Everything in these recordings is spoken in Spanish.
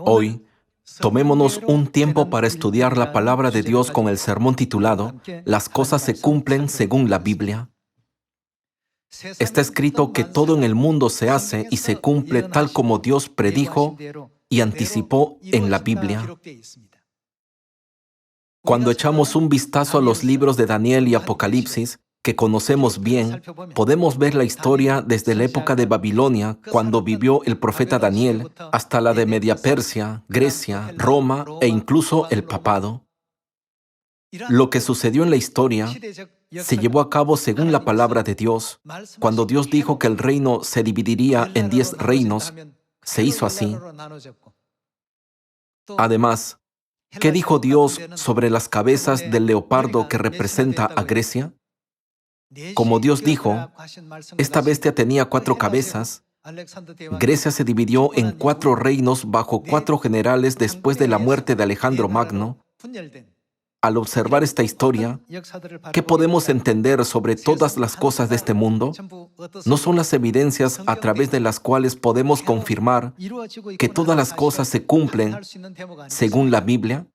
Hoy, tomémonos un tiempo para estudiar la palabra de Dios con el sermón titulado Las cosas se cumplen según la Biblia. Está escrito que todo en el mundo se hace y se cumple tal como Dios predijo y anticipó en la Biblia. Cuando echamos un vistazo a los libros de Daniel y Apocalipsis, que conocemos bien, podemos ver la historia desde la época de Babilonia, cuando vivió el profeta Daniel, hasta la de Media Persia, Grecia, Roma e incluso el papado. Lo que sucedió en la historia se llevó a cabo según la palabra de Dios. Cuando Dios dijo que el reino se dividiría en 10 reinos, se hizo así. Además, ¿qué dijo Dios sobre las cabezas del leopardo que representa a Grecia? Como Dios dijo, esta bestia tenía 4 cabezas. Grecia se dividió en 4 reinos bajo 4 generales después de la muerte de Alejandro Magno. Al observar esta historia, ¿qué podemos entender sobre todas las cosas de este mundo? ¿No son las evidencias a través de las cuales podemos confirmar que todas las cosas se cumplen según la Biblia?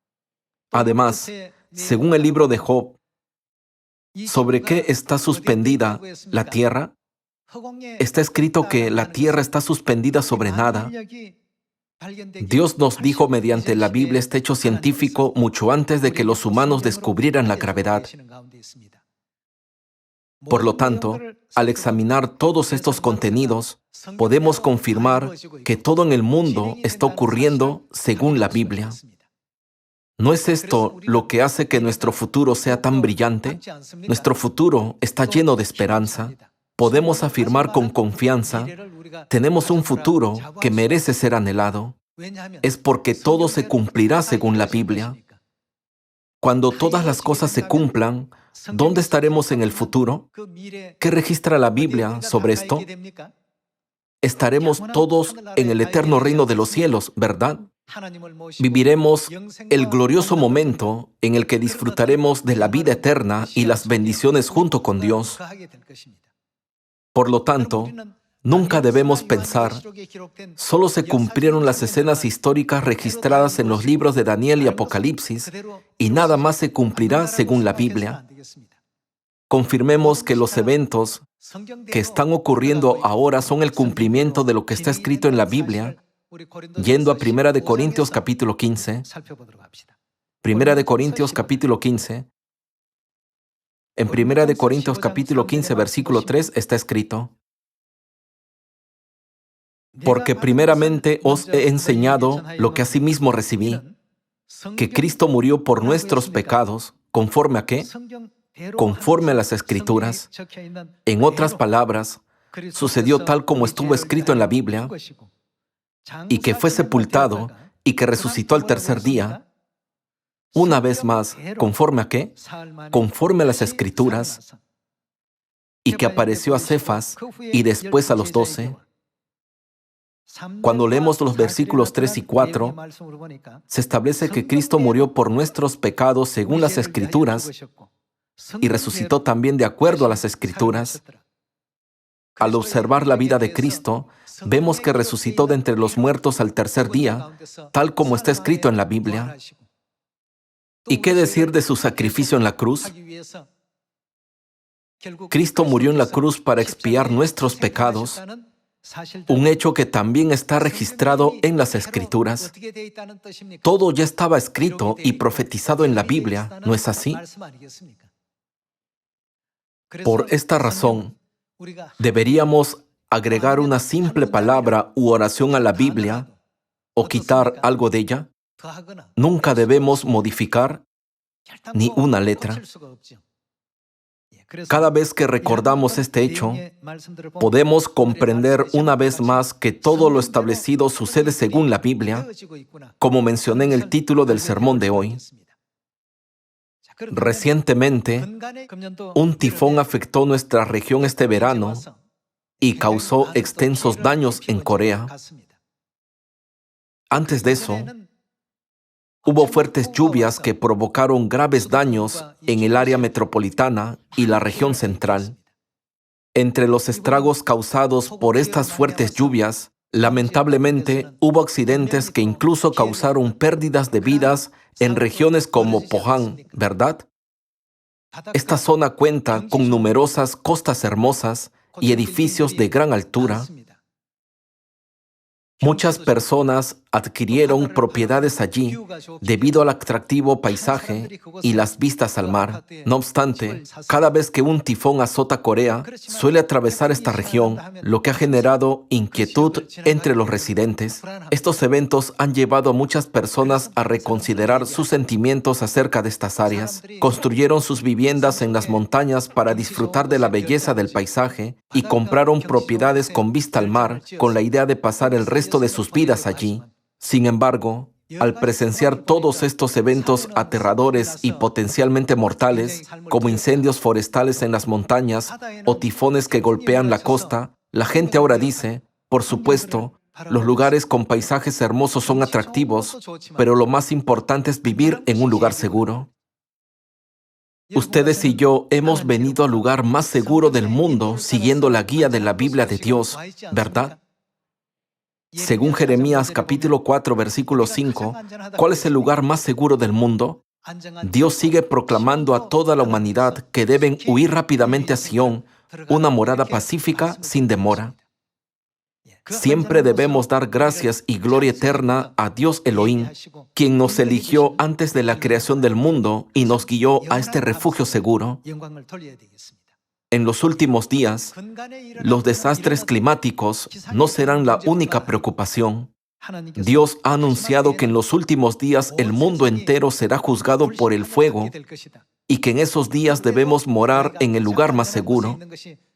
Además, según el libro de Job, ¿sobre qué está suspendida la tierra? Está escrito que la tierra está suspendida sobre nada. Dios nos dijo mediante la Biblia este hecho científico mucho antes de que los humanos descubrieran la gravedad. Por lo tanto, al examinar todos estos contenidos, podemos confirmar que todo en el mundo está ocurriendo según la Biblia. ¿No es esto lo que hace que nuestro futuro sea tan brillante? Nuestro futuro está lleno de esperanza. Podemos afirmar con confianza, tenemos un futuro que merece ser anhelado. Es porque todo se cumplirá según la Biblia. Cuando todas las cosas se cumplan, ¿dónde estaremos en el futuro? ¿Qué registra la Biblia sobre esto? Estaremos todos en el eterno reino de los cielos, ¿verdad? Viviremos el glorioso momento en el que disfrutaremos de la vida eterna y las bendiciones junto con Dios. Por lo tanto, nunca debemos pensar, solo se cumplieron las escenas históricas registradas en los libros de Daniel y Apocalipsis y nada más se cumplirá según la Biblia. Confirmemos que los eventos que están ocurriendo ahora son el cumplimiento de lo que está escrito en la Biblia, yendo a 1 Corintios capítulo 15. 1 Corintios capítulo 15. En 1 Corintios capítulo 15, versículo 3 está escrito: porque primeramente os he enseñado lo que asimismo recibí, que Cristo murió por nuestros pecados, ¿conforme a qué? Conforme a las Escrituras. En otras palabras, sucedió tal como estuvo escrito en la Biblia, y que fue sepultado y que resucitó al tercer día. Una vez más, ¿conforme a qué? Conforme a las Escrituras, y que apareció a Cefas y después a los 12. Cuando leemos los versículos 3 y 4, se establece que Cristo murió por nuestros pecados según las Escrituras y resucitó también de acuerdo a las Escrituras. Al observar la vida de Cristo, vemos que resucitó de entre los muertos al tercer día, tal como está escrito en la Biblia. ¿Y qué decir de su sacrificio en la cruz? Cristo murió en la cruz para expiar nuestros pecados, un hecho que también está registrado en las Escrituras. Todo ya estaba escrito y profetizado en la Biblia, ¿no es así? Por esta razón, deberíamos agregar una simple palabra u oración a la Biblia o quitar algo de ella. Nunca debemos modificar ni una letra. Cada vez que recordamos este hecho, podemos comprender una vez más que todo lo establecido sucede según la Biblia, como mencioné en el título del sermón de hoy. Recientemente, un tifón afectó nuestra región este verano y causó extensos daños en Corea. Antes de eso, hubo fuertes lluvias que provocaron graves daños en el área metropolitana y la región central. Entre los estragos causados por estas fuertes lluvias, Lamentablemente, hubo accidentes que incluso causaron pérdidas de vidas en regiones como Pohang, ¿verdad? Esta zona cuenta con numerosas costas hermosas y edificios de gran altura. Muchas personas adquirieron propiedades allí debido al atractivo paisaje y las vistas al mar. No obstante, cada vez que un tifón azota Corea, suele atravesar esta región, lo que ha generado inquietud entre los residentes. Estos eventos han llevado a muchas personas a reconsiderar sus sentimientos acerca de estas áreas. Construyeron sus viviendas en las montañas para disfrutar de la belleza del paisaje y compraron propiedades con vista al mar con la idea de pasar el resto de sus vidas allí. Sin embargo, al presenciar todos estos eventos aterradores y potencialmente mortales, como incendios forestales en las montañas o tifones que golpean la costa, la gente ahora dice, por supuesto, los lugares con paisajes hermosos son atractivos, pero lo más importante es vivir en un lugar seguro. Ustedes y yo hemos venido al lugar más seguro del mundo siguiendo la guía de la Biblia de Dios, ¿verdad? Según Jeremías capítulo 4, versículo 5, ¿cuál es el lugar más seguro del mundo? Dios sigue proclamando a toda la humanidad que deben huir rápidamente a Sión, una morada pacífica sin demora. Siempre debemos dar gracias y gloria eterna a Dios Elohim, quien nos eligió antes de la creación del mundo y nos guió a este refugio seguro. En los últimos días, los desastres climáticos no serán la única preocupación. Dios ha anunciado que en los últimos días el mundo entero será juzgado por el fuego y que en esos días debemos morar en el lugar más seguro.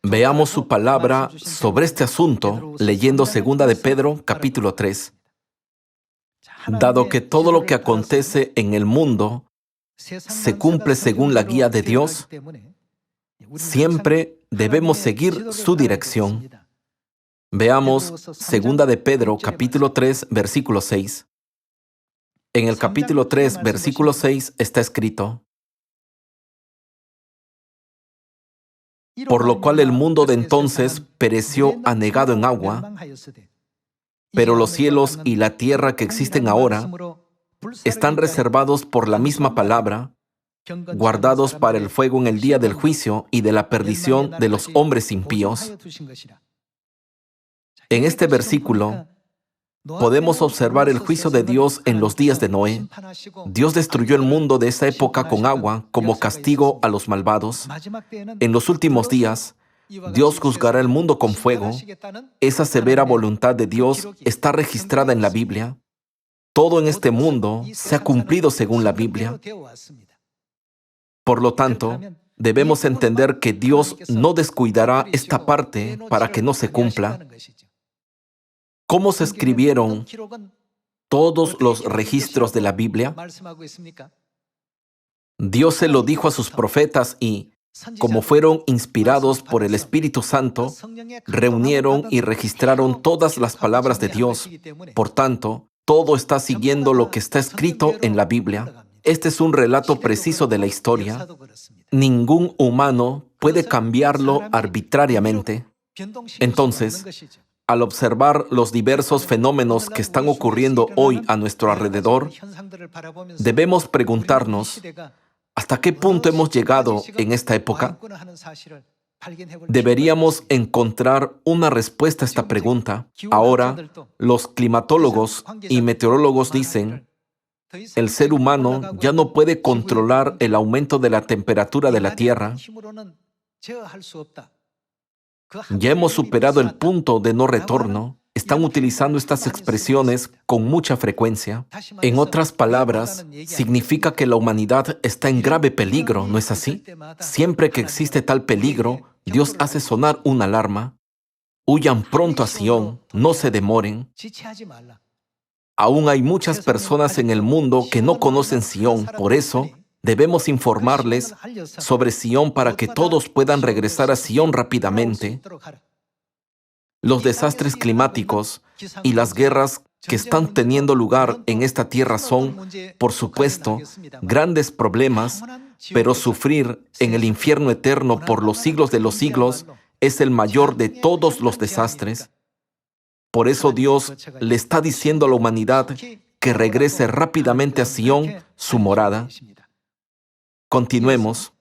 Veamos su palabra sobre este asunto leyendo 2 de Pedro capítulo 3. Dado que todo lo que acontece en el mundo se cumple según la guía de Dios, siempre debemos seguir su dirección. Veamos 2 de Pedro, capítulo 3, versículo 6. En el capítulo 3, versículo 6 está escrito: por lo cual el mundo de entonces pereció anegado en agua, pero los cielos y la tierra que existen ahora están reservados por la misma palabra, guardados para el fuego en el día del juicio y de la perdición de los hombres impíos. En este versículo podemos observar el juicio de Dios en los días de Noé. Dios destruyó el mundo de esa época con agua como castigo a los malvados. En los últimos días, Dios juzgará el mundo con fuego. Esa severa voluntad de Dios está registrada en la Biblia. Todo en este mundo se ha cumplido según la Biblia. Por lo tanto, debemos entender que Dios no descuidará esta parte para que no se cumpla. ¿Cómo se escribieron todos los registros de la Biblia? Dios se lo dijo a sus profetas y, como fueron inspirados por el Espíritu Santo, reunieron y registraron todas las palabras de Dios. Por tanto, todo está siguiendo lo que está escrito en la Biblia. Este es un relato preciso de la historia. Ningún humano puede cambiarlo arbitrariamente. Entonces, al observar los diversos fenómenos que están ocurriendo hoy a nuestro alrededor, debemos preguntarnos, ¿hasta qué punto hemos llegado en esta época? Deberíamos encontrar una respuesta a esta pregunta. Ahora, los climatólogos y meteorólogos dicen: el ser humano ya no puede controlar el aumento de la temperatura de la Tierra. Ya hemos superado el punto de no retorno. Están utilizando estas expresiones con mucha frecuencia. En otras palabras, significa que la humanidad está en grave peligro, ¿no es así? Siempre que existe tal peligro, Dios hace sonar una alarma. Huyan pronto a Sión, no se demoren. Aún hay muchas personas en el mundo que no conocen Sión, por eso debemos informarles sobre Sión para que todos puedan regresar a Sión rápidamente. Los desastres climáticos y las guerras que están teniendo lugar en esta tierra son, por supuesto, grandes problemas, pero sufrir en el infierno eterno por los siglos de los siglos es el mayor de todos los desastres. Por eso Dios le está diciendo a la humanidad que regrese rápidamente a Sión, su morada. Continuemos.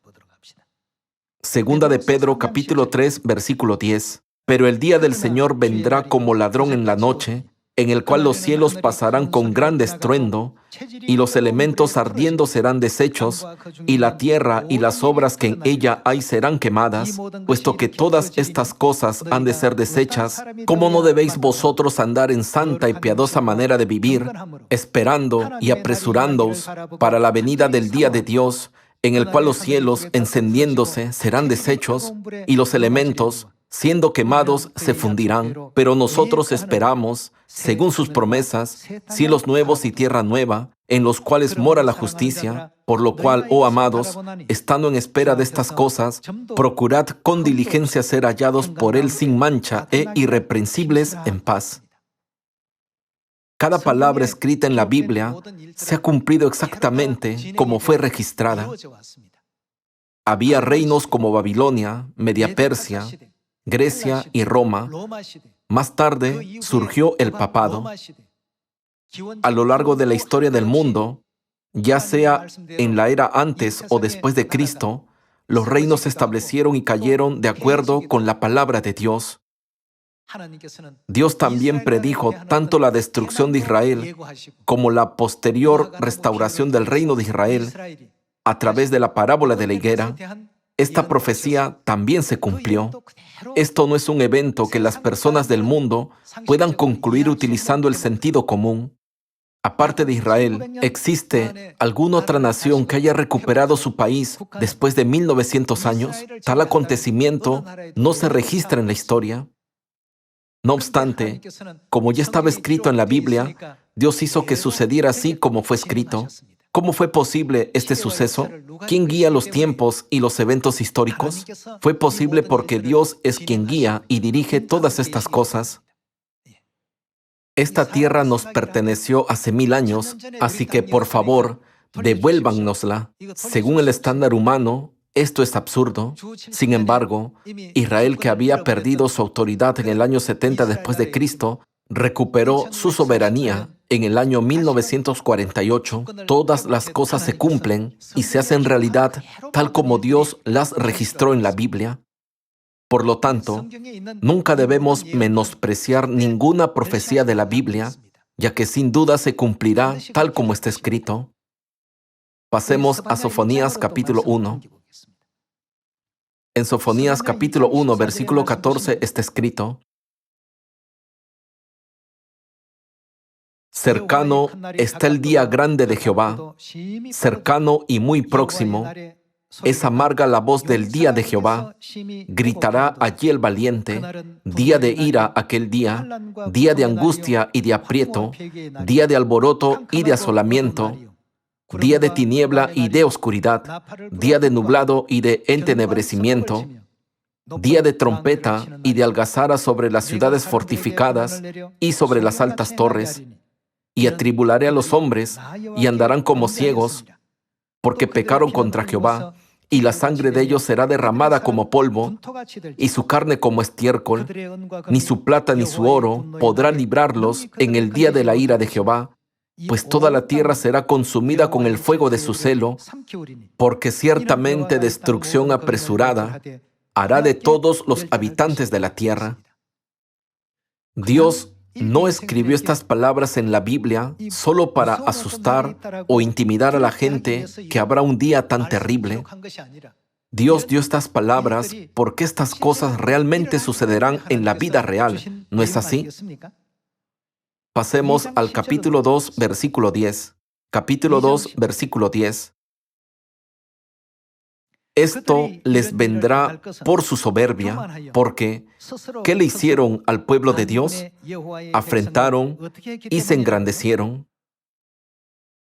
Segunda de Pedro, capítulo 3, versículo 10. Pero el día del Señor vendrá como ladrón en la noche, en el cual los cielos pasarán con gran estruendo, y los elementos ardiendo serán deshechos, y la tierra y las obras que en ella hay serán quemadas. Puesto que todas estas cosas han de ser deshechas, ¿cómo no debéis vosotros andar en santa y piadosa manera de vivir, esperando y apresurándoos para la venida del día de Dios, en el cual los cielos, encendiéndose, serán deshechos, y los elementos, siendo quemados, se fundirán? Pero nosotros esperamos, según sus promesas, cielos nuevos y tierra nueva, en los cuales mora la justicia. Por lo cual, oh amados, estando en espera de estas cosas, procurad con diligencia ser hallados por Él sin mancha e irreprensibles en paz. Cada palabra escrita en la Biblia se ha cumplido exactamente como fue registrada. Había reinos como Babilonia, Media Persia, Grecia y Roma. Más tarde surgió el papado. A lo largo de la historia del mundo, ya sea en la era antes o después de Cristo, los reinos se establecieron y cayeron de acuerdo con la palabra de Dios. Dios también predijo tanto la destrucción de Israel como la posterior restauración del reino de Israel a través de la parábola de la higuera. Esta profecía también se cumplió. Esto no es un evento que las personas del mundo puedan concluir utilizando el sentido común. Aparte de Israel, ¿existe alguna otra nación que haya recuperado su país después de 1900 años? Tal acontecimiento no se registra en la historia. No obstante, como ya estaba escrito en la Biblia, Dios hizo que sucediera así como fue escrito. ¿Cómo fue posible este suceso? ¿Quién guía los tiempos y los eventos históricos? Fue posible porque Dios es quien guía y dirige todas estas cosas. Esta tierra nos perteneció hace 1000 años, así que por favor, devuélvannosla. Según el estándar humano, esto es absurdo. Sin embargo, Israel, que había perdido su autoridad en el año 70 después de Cristo, recuperó su soberanía en el año 1948. Todas las cosas se cumplen y se hacen realidad tal como Dios las registró en la Biblia. Por lo tanto, nunca debemos menospreciar ninguna profecía de la Biblia, ya que sin duda se cumplirá tal como está escrito. Pasemos a Sofonías capítulo 1. En Sofonías capítulo 1, versículo 14 está escrito: Cercano está el día grande de Jehová, cercano y muy próximo. Es amarga la voz del día de Jehová. Gritará allí el valiente. Día de ira aquel día, día de angustia y de aprieto, día de alboroto y de asolamiento, día de tiniebla y de oscuridad, día de nublado y de entenebrecimiento, día de trompeta y de algazara sobre las ciudades fortificadas y sobre las altas torres. Y atribularé a los hombres, y andarán como ciegos, porque pecaron contra Jehová, y la sangre de ellos será derramada como polvo, y su carne como estiércol. Ni su plata ni su oro podrá librarlos en el día de la ira de Jehová, pues toda la tierra será consumida con el fuego de su celo, porque ciertamente destrucción apresurada hará de todos los habitantes de la tierra. Dios no escribió estas palabras en la Biblia solo para asustar o intimidar a la gente que habrá un día tan terrible. Dios dio estas palabras porque estas cosas realmente sucederán en la vida real, ¿no es así? Pasemos al capítulo 2, versículo 10. Capítulo 2, versículo 10. Esto les vendrá por su soberbia, porque ¿qué le hicieron al pueblo de Dios? Afrentaron y se engrandecieron.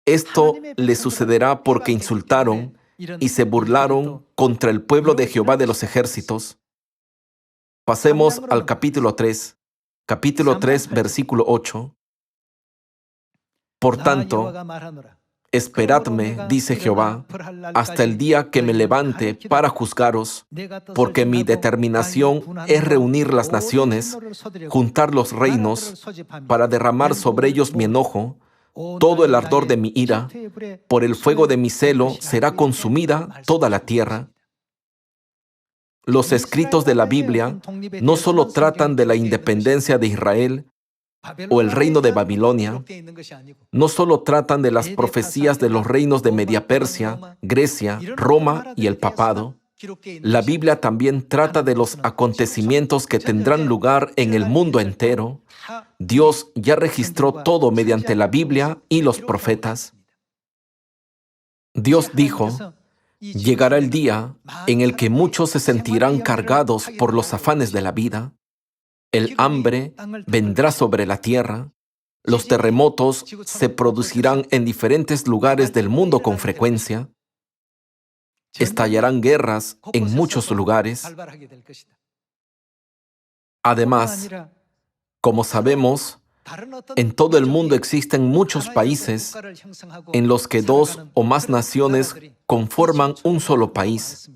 Esto les sucederá porque insultaron y se burlaron contra el pueblo de Jehová de los ejércitos. Pasemos al capítulo 3. Capítulo 3, versículo 8. Por tanto, Esperadme, dice Jehová, hasta el día que me levante para juzgaros, porque mi determinación es reunir las naciones, juntar los reinos, para derramar sobre ellos mi enojo, todo el ardor de mi ira. Por el fuego de mi celo será consumida toda la tierra. Los escritos de la Biblia no solo tratan de la independencia de Israel o el reino de Babilonia, no solo tratan de las profecías de los reinos de Media Persia, Grecia, Roma y el papado. La Biblia también trata de los acontecimientos que tendrán lugar en el mundo entero. Dios ya registró todo mediante la Biblia y los profetas. Dios dijo: llegará el día en el que muchos se sentirán cargados por los afanes de la vida. El hambre vendrá sobre la tierra. Los terremotos se producirán en diferentes lugares del mundo con frecuencia. Estallarán guerras en muchos lugares. Además, como sabemos, en todo el mundo existen muchos países en los que dos o más naciones conforman un solo país.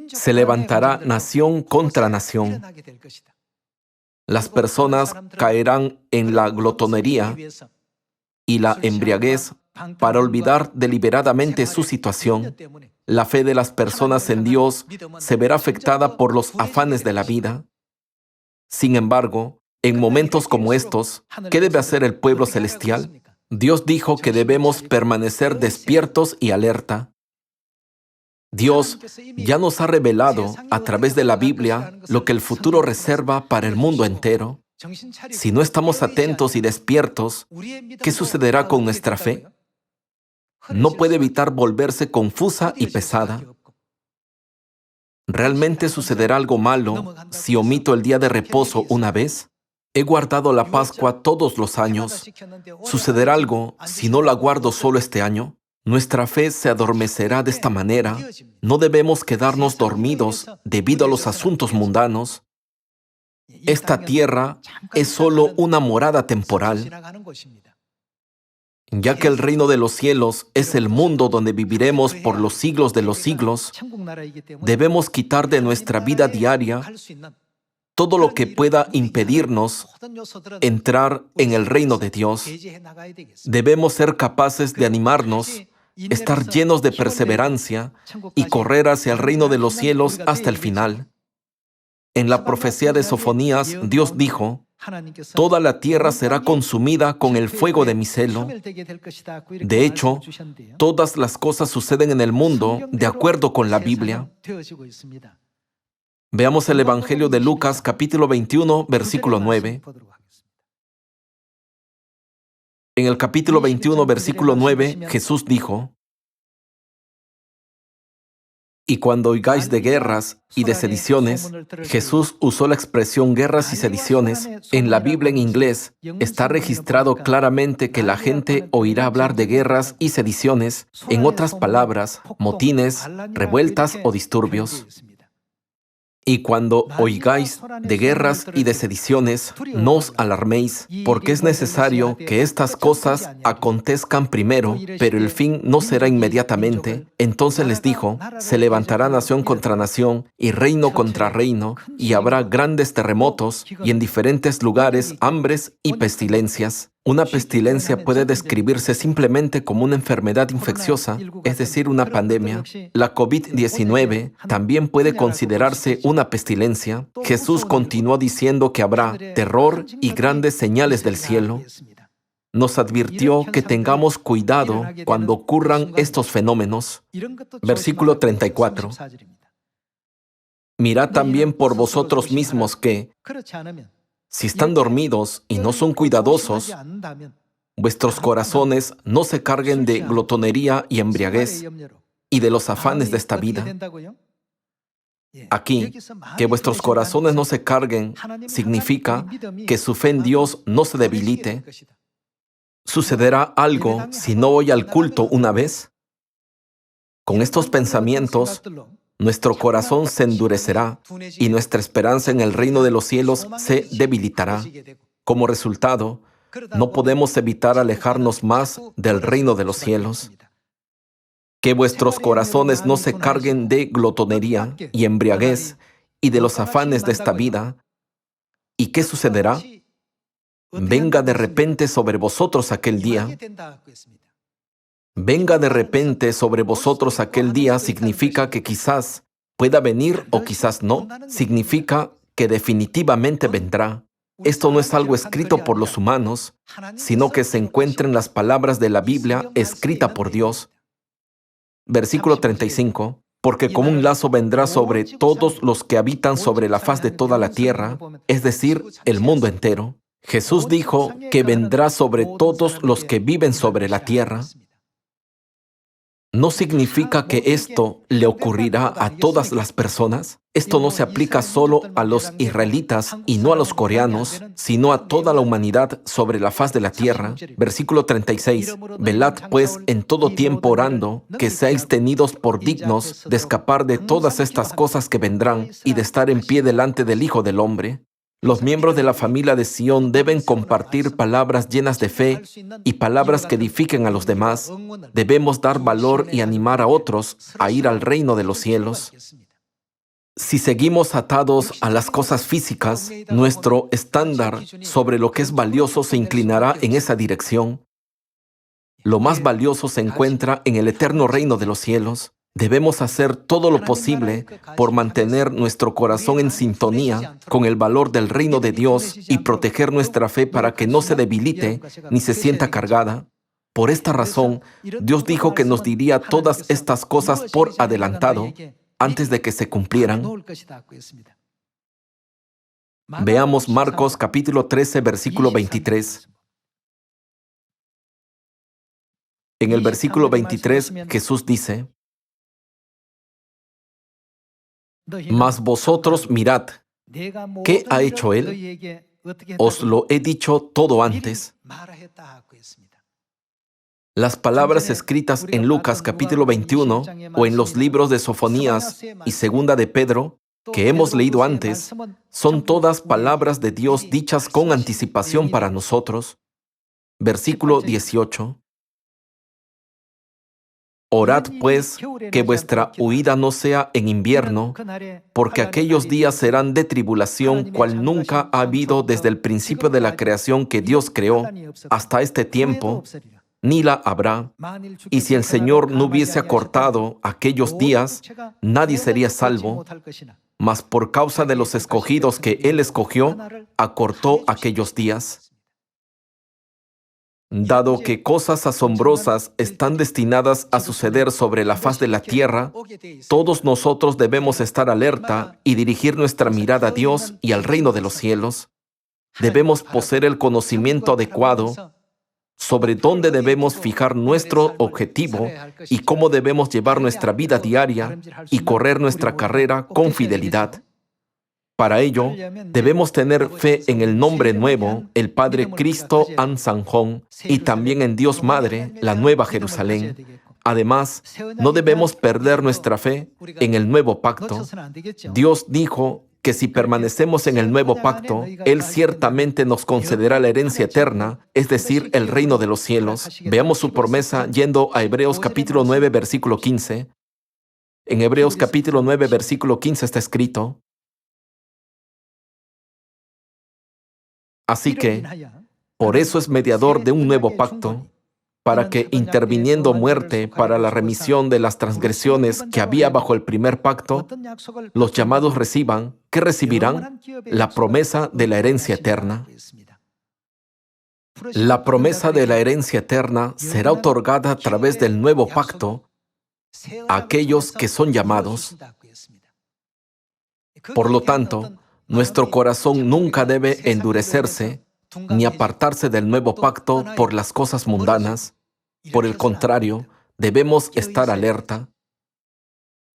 Se levantará nación contra nación. Las personas caerán en la glotonería y la embriaguez para olvidar deliberadamente su situación. La fe de las personas en Dios se verá afectada por los afanes de la vida. Sin embargo, en momentos como estos, ¿qué debe hacer el pueblo celestial? Dios dijo que debemos permanecer despiertos y alerta. Dios ya nos ha revelado a través de la Biblia lo que el futuro reserva para el mundo entero. Si no estamos atentos y despiertos, ¿qué sucederá con nuestra fe? No puede evitar volverse confusa y pesada. ¿Realmente sucederá algo malo si omito el día de reposo una vez? He guardado la Pascua todos los años. ¿Sucederá algo si no la guardo solo este año? Nuestra fe se adormecerá de esta manera. No debemos quedarnos dormidos debido a los asuntos mundanos. Esta tierra es solo una morada temporal. Ya que el reino de los cielos es el mundo donde viviremos por los siglos de los siglos, debemos quitar de nuestra vida diaria todo lo que pueda impedirnos entrar en el reino de Dios. Debemos ser capaces de animarnos, estar llenos de perseverancia y correr hacia el reino de los cielos hasta el final. En la profecía de Sofonías, Dios dijo: toda la tierra será consumida con el fuego de mi celo. De hecho, todas las cosas suceden en el mundo de acuerdo con la Biblia. Veamos el Evangelio de Lucas, capítulo 21, versículo 9. En el capítulo 21, versículo 9, Jesús dijo: y cuando oigáis de guerras y de sediciones, Jesús usó la expresión guerras y sediciones. En la Biblia en inglés está registrado claramente que la gente oirá hablar de guerras y sediciones, en otras palabras, motines, revueltas o disturbios. Y cuando oigáis de guerras y de sediciones, no os alarméis, porque es necesario que estas cosas acontezcan primero, pero el fin no será inmediatamente. Entonces les dijo: se levantará nación contra nación y reino contra reino, y habrá grandes terremotos, y en diferentes lugares hambres y pestilencias. Una pestilencia puede describirse simplemente como una enfermedad infecciosa, es decir, una pandemia. La COVID-19 también puede considerarse una pestilencia. Jesús continuó diciendo que habrá terror y grandes señales del cielo. Nos advirtió que tengamos cuidado cuando ocurran estos fenómenos. Versículo 34. Mirad también por vosotros mismos que, si están dormidos y no son cuidadosos, vuestros corazones no se carguen de glotonería y embriaguez y de los afanes de esta vida. Aquí, que vuestros corazones no se carguen, significa que su fe en Dios no se debilite. ¿Sucederá algo si no voy al culto una vez? Con estos pensamientos, nuestro corazón se endurecerá y nuestra esperanza en el reino de los cielos se debilitará. Como resultado, no podemos evitar alejarnos más del reino de los cielos. Que vuestros corazones no se carguen de glotonería y embriaguez y de los afanes de esta vida. ¿Y qué sucederá? Venga de repente sobre vosotros aquel día. Venga de repente sobre vosotros aquel día significa que quizás pueda venir o quizás no. Significa que definitivamente vendrá. Esto no es algo escrito por los humanos, sino que se encuentra en las palabras de la Biblia escrita por Dios. Versículo 35. Porque como un lazo vendrá sobre todos los que habitan sobre la faz de toda la tierra, es decir, el mundo entero. Jesús dijo que vendrá sobre todos los que viven sobre la tierra. ¿No significa que esto le ocurrirá a todas las personas? Esto no se aplica solo a los israelitas y no a los coreanos, sino a toda la humanidad sobre la faz de la tierra. Versículo 36. Velad pues en todo tiempo orando, que seáis tenidos por dignos de escapar de todas estas cosas que vendrán y de estar en pie delante del Hijo del Hombre. Los miembros de la familia de Sión deben compartir palabras llenas de fe y palabras que edifiquen a los demás. Debemos dar valor y animar a otros a ir al reino de los cielos. Si seguimos atados a las cosas físicas, nuestro estándar sobre lo que es valioso se inclinará en esa dirección. Lo más valioso se encuentra en el eterno reino de los cielos. Debemos hacer todo lo posible por mantener nuestro corazón en sintonía con el valor del reino de Dios y proteger nuestra fe para que no se debilite ni se sienta cargada. Por esta razón, Dios dijo que nos diría todas estas cosas por adelantado antes de que se cumplieran. Veamos Marcos capítulo 13, versículo 23. En el versículo 23, Jesús dice: Mas vosotros mirad, ¿qué ha hecho él? Os lo he dicho todo antes. Las palabras escritas en Lucas capítulo 21 o en los libros de Sofonías y Segunda de Pedro, que hemos leído antes, son todas palabras de Dios dichas con anticipación para nosotros. Versículo 18. Orad, pues, que vuestra huida no sea en invierno, porque aquellos días serán de tribulación, cual nunca ha habido desde el principio de la creación que Dios creó hasta este tiempo, ni la habrá. Y si el Señor no hubiese acortado aquellos días, nadie sería salvo, mas por causa de los escogidos que Él escogió, acortó aquellos días. Dado que cosas asombrosas están destinadas a suceder sobre la faz de la tierra, todos nosotros debemos estar alerta y dirigir nuestra mirada a Dios y al reino de los cielos. Debemos poseer el conocimiento adecuado sobre dónde debemos fijar nuestro objetivo y cómo debemos llevar nuestra vida diaria y correr nuestra carrera con fidelidad. Para ello, debemos tener fe en el nombre nuevo, el Padre Cristo An Sanjón, y también en Dios Madre, la Nueva Jerusalén. Además, no debemos perder nuestra fe en el nuevo pacto. Dios dijo que si permanecemos en el nuevo pacto, Él ciertamente nos concederá la herencia eterna, es decir, el reino de los cielos. Veamos su promesa yendo a Hebreos capítulo 9, versículo 15. En Hebreos capítulo 9, versículo 15 está escrito: Así que, por eso es mediador de un nuevo pacto, para que, interviniendo muerte para la remisión de las transgresiones que había bajo el primer pacto, los llamados reciban, ¿qué recibirán? La promesa de la herencia eterna. La promesa de la herencia eterna será otorgada a través del nuevo pacto a aquellos que son llamados. Por lo tanto, nuestro corazón nunca debe endurecerse ni apartarse del nuevo pacto por las cosas mundanas. Por el contrario, debemos estar alerta.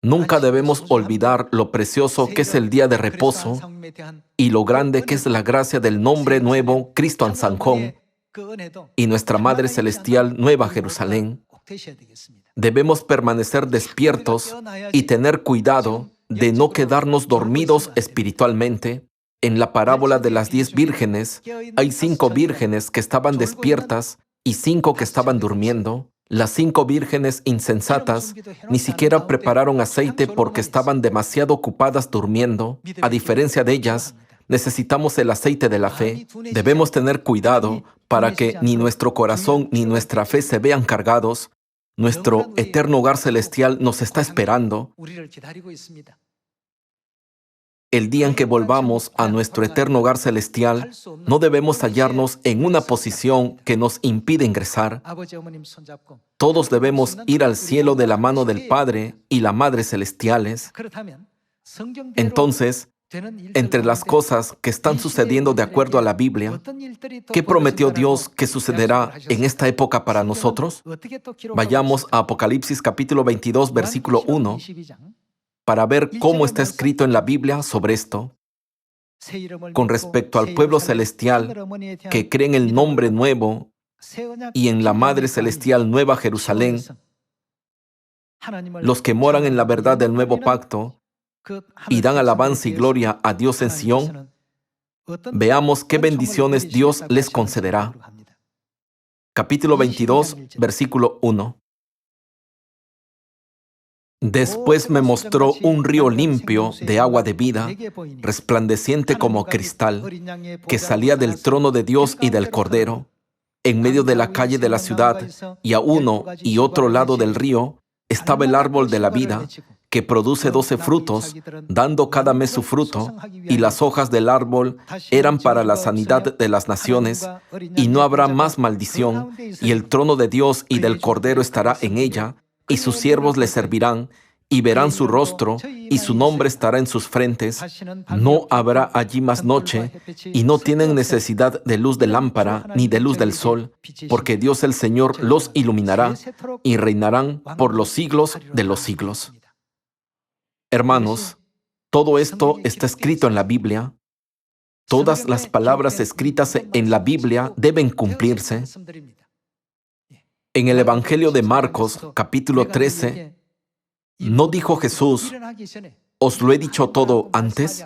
Nunca debemos olvidar lo precioso que es el día de reposo y lo grande que es la gracia del nombre nuevo Cristo An Sanjón y nuestra Madre Celestial Nueva Jerusalén. Debemos permanecer despiertos y tener cuidado de no quedarnos dormidos espiritualmente. En la parábola de las 10 vírgenes, hay 5 vírgenes que estaban despiertas y 5 que estaban durmiendo. Las 5 vírgenes insensatas ni siquiera prepararon aceite porque estaban demasiado ocupadas durmiendo. A diferencia de ellas, necesitamos el aceite de la fe. Debemos tener cuidado para que ni nuestro corazón ni nuestra fe se vean cargados. Nuestro eterno hogar celestial nos está esperando. El día en que volvamos a nuestro eterno hogar celestial, no debemos hallarnos en una posición que nos impide ingresar. Todos debemos ir al cielo de la mano del Padre y la Madre celestiales. Entonces, entre las cosas que están sucediendo de acuerdo a la Biblia, ¿qué prometió Dios que sucederá en esta época para nosotros? Vayamos a Apocalipsis capítulo 22, versículo 1, para ver cómo está escrito en la Biblia sobre esto. Con respecto al pueblo celestial que cree en el nombre nuevo y en la Madre celestial Nueva Jerusalén, los que moran en la verdad del nuevo pacto y dan alabanza y gloria a Dios en Sión, veamos qué bendiciones Dios les concederá. Capítulo 22, versículo 1. Después me mostró un río limpio de agua de vida, resplandeciente como cristal, que salía del trono de Dios y del Cordero. En medio de la calle de la ciudad y a uno y otro lado del río estaba el árbol de la vida, que produce 12 frutos, dando cada mes su fruto, y las hojas del árbol eran para la sanidad de las naciones, y no habrá más maldición, y el trono de Dios y del Cordero estará en ella, y sus siervos le servirán, y verán su rostro, y su nombre estará en sus frentes. No habrá allí más noche, y no tienen necesidad de luz de lámpara, ni de luz del sol, porque Dios el Señor los iluminará, y reinarán por los siglos de los siglos. Hermanos, todo esto está escrito en la Biblia. Todas las palabras escritas en la Biblia deben cumplirse. En el Evangelio de Marcos, capítulo 13, ¿no dijo Jesús, os lo he dicho todo antes?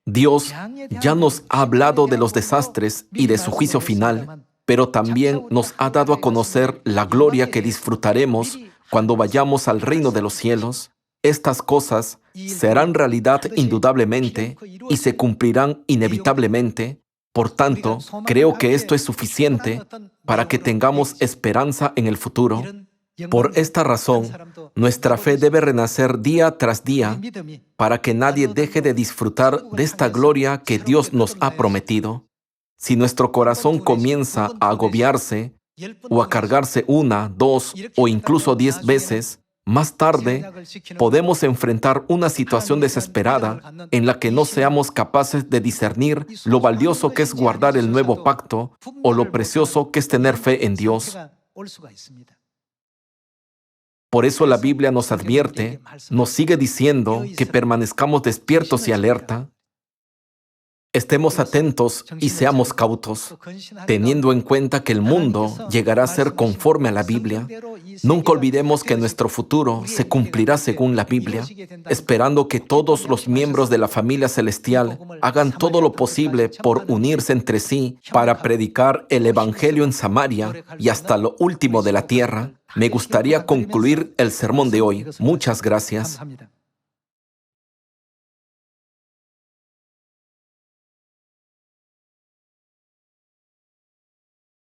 Dios ya nos ha hablado de los desastres y de su juicio final, pero también nos ha dado a conocer la gloria que disfrutaremos cuando vayamos al reino de los cielos. Estas cosas serán realidad indudablemente y se cumplirán inevitablemente. Por tanto, creo que esto es suficiente para que tengamos esperanza en el futuro. Por esta razón, nuestra fe debe renacer día tras día para que nadie deje de disfrutar de esta gloria que Dios nos ha prometido. Si nuestro corazón comienza a agobiarse o a cargarse 1, 2 o incluso 10 veces, más tarde podemos enfrentar una situación desesperada en la que no seamos capaces de discernir lo valioso que es guardar el nuevo pacto o lo precioso que es tener fe en Dios. Por eso la Biblia nos advierte, nos sigue diciendo que permanezcamos despiertos y alerta. Estemos atentos y seamos cautos, teniendo en cuenta que el mundo llegará a ser conforme a la Biblia. Nunca olvidemos que nuestro futuro se cumplirá según la Biblia, esperando que todos los miembros de la familia celestial hagan todo lo posible por unirse entre sí para predicar el Evangelio en Samaria y hasta lo último de la tierra. Me gustaría concluir el sermón de hoy. Muchas gracias.